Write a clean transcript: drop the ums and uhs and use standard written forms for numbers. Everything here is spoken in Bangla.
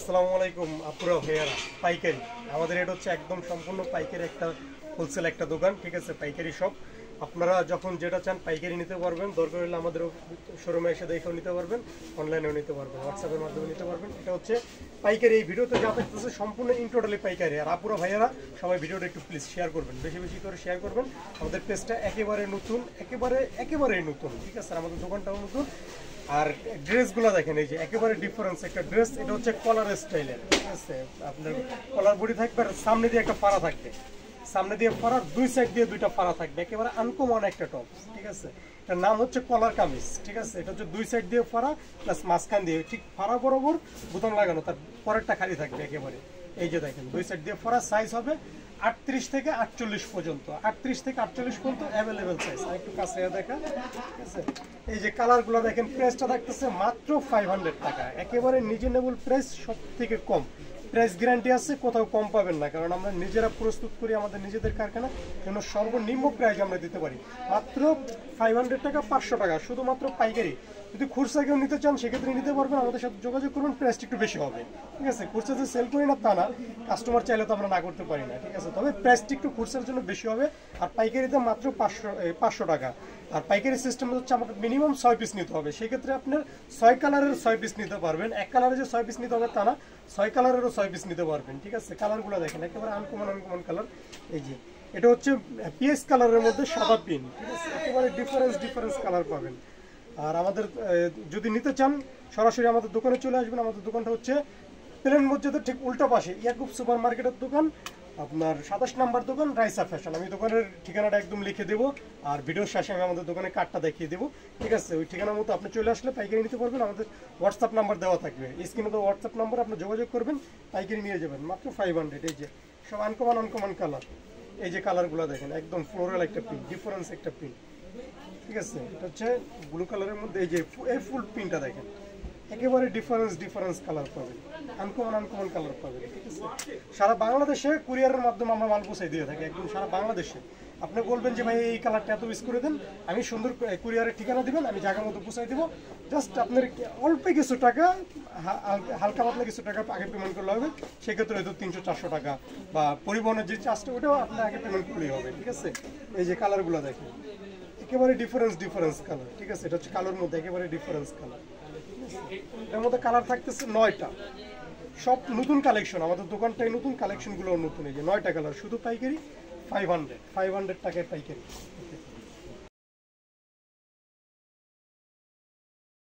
আসসালামু আলাইকুম আপুরা ভাইয়ারা। পাইকারি আমাদের এটা হচ্ছে একদম সম্পূর্ণ পাইকারি একটা হোলসেল একটা দোকান, ঠিক আছে। পাইকারি শপ। আপনারা যখন যেটা চান পাইকারি নিতে পারবেন, দরকার হলে আমাদের শোরুমে এসে দেখেও নিতে পারবেন, অনলাইনেও নিতে পারবেন, হোয়াটসঅ্যাপের মাধ্যমে নিতে পারবেন। এটা হচ্ছে পাইকারি। এই ভিডিওতে যা থাকতেছে সম্পূর্ণ টোটালি পাইকারি। আর আপুরা ভাইয়ারা সবাই ভিডিওটা একটু প্লিজ শেয়ার করবেন, বেশি বেশি করে শেয়ার করবেন। আমাদের পেজটা একেবারে নতুন, একেবারেই নতুন, ঠিক আছে। আমাদের দোকানটাও নতুন। আর ড্রেসগুলো দেখেন, এই যে একেবারে ডিফারেন্স একটা ড্রেস। এটা হচ্ছে কলার স্টাইলের, ঠিক আছে। আপনার কলার বডি থাকবে আর সামনে দিয়ে একটা পাড়া থাকবে, সামনে দিয়ে পাড়া, দুই সাইড দিয়ে দুইটা পাড়া থাকবে, একেবারে আনকমন একটা টপ, ঠিক আছে। এটার নাম হচ্ছে কলার কামিজ, ঠিক আছে। এটা হচ্ছে দুই সাইড দিয়ে পাড়া প্লাস মাঝখান দিয়ে ঠিক পাড়া বরাবর বোতাম লাগানো, তার পরেরটা খালি থাকবে একেবারে। এই যে দেখেন দুই সাইড দিয়ে পাড়া, সাইজ হবে 38 থেকে 48 পর্যন্ত, 38 থেকে 48 পর্যন্ত অ্যাভেলেবেল সাইজ। আর একটু কাছে দেখা, ঠিক আছে। এই যে কালারগুলো দেখেন, প্রাইসটা থাকতেছে মাত্র 500 টাকা, একেবারে রিজনেবল প্রাইস, সব থেকে কম প্রাইস। গ্যারান্টি আছে, কোথাও কম পাবেন না, কারণ আমরা নিজেরা প্রস্তুত করি, আমাদের নিজেদের কারখানা, জন্য সর্বনিম্ন প্রাইস আমরা দিতে পারি। মাত্র 500 টাকা, 500 টাকা শুধুমাত্র পাইকারি। যদি খুচরা কেউ নিতে চান সেক্ষেত্রে নিতে পারবেন, আমাদের সাথে যোগাযোগ করবেন, প্রাইসটা একটু বেশি হবে, ঠিক আছে। খুচরা যে সেল করি না তা না, কাস্টমার চাইলে তো আমরা না করতে পারি না, ঠিক আছে। তবে প্রাইসটা একটু খুচরার জন্য বেশি হবে। আর পাইকারিতে মাত্র 500 টাকা। আর পাইকারি সিস্টেম হচ্ছে আমাকে মিনিমাম 6 পিস নিতে হবে, সেক্ষেত্রে আপনার 6 কালারের 6 পিস নিতে পারবেন। এক কালারে যে 6 পিস নিতে হবে তা না, 6 কালারেরও 6 পিস নিতে পারবেন, ঠিক আছে। কালারগুলো দেখেন, একেবারে আনকমন কালার। এই যে এটা হচ্ছে পিএস কালারের মধ্যে সাদা পিন, ঠিক আছে। একেবারে ডিফারেন্স কালার পাবেন। আর আমাদের যদি নিতে চান সরাসরি আমাদের দোকানে চলে আসবেন। আমাদের দোকানটা হচ্ছে প্লেন মসজিদের ঠিক উল্টা পাশে, ইয়াকুব সুপার মার্কেটের দোকান, আপনার 27 নাম্বার দোকান, রাইসা ফ্যাশন। আমি দোকানের ঠিকানাটা একদম লিখে দেবো, আর ভিডিওর শেষে আমি আমাদের দোকানের কার্ডটা দেখিয়ে দেবো, ঠিক আছে। ওই ঠিকানার মতো আপনি চলে আসলে পাইকারি নিতে পারবেন। আমাদের হোয়াটসঅ্যাপ নাম্বার দেওয়া থাকবে, স্ক্রিনে তো হোয়াটসঅ্যাপ নাম্বার, আপনি যোগাযোগ করবেন, পাইকারি নিয়ে যাবেন মাত্র 500। এই যে সব আনকমন কালার। এই যে কালারগুলো দেখেন, একদম ফ্লোরাল একটা প্রিন্ট, ডিফারেন্স একটা প্রিন্ট, ঠিক আছে। এটা হচ্ছে ব্লু কালারের মধ্যে এই যে এই ফুল প্রিন্টটা দেখেন, একেবারে ডিফারেন্স কালার পাবেন, আনকমন কালার পাবেন, ঠিক আছে। সারা বাংলাদেশে কুরিয়ারের মাধ্যমে আমরা মাল পৌঁছাই দিয়ে থাকি, একদম সারা বাংলাদেশে। আপনি বলবেন যে ভাই এই কালারটা এত মিস করে দেন, আমি সুন্দর কুরিয়ারের ঠিকানা দিবেন, আমি জায়গা মতো পৌঁছাই দেবো। জাস্ট আপনার অল্প কিছু টাকা, হালকা পাতলা কিছু টাকা আগে পেমেন্ট করলে হবে। সেক্ষেত্রে হয়তো 300-400 টাকা বা পরিবহনের যে চার্জটা ওটাও আপনার আগে পেমেন্ট করলেই হবে, ঠিক আছে। এই যে কালারগুলো দেখেন, একেবারে ডিফারেন্স কালার, ঠিক আছে। এটা হচ্ছে কালোর মধ্যে একেবারে ডিফারেন্স কালার। এর মধ্যে কালার থাকতেছে 9টা, সব নতুন কালেকশন। আমাদের দোকানটাই নতুন, কালেকশনগুলো নতুন। এই যে 9টা কালার, শুধু পাইকারি 500 টাকায় পাইকারি।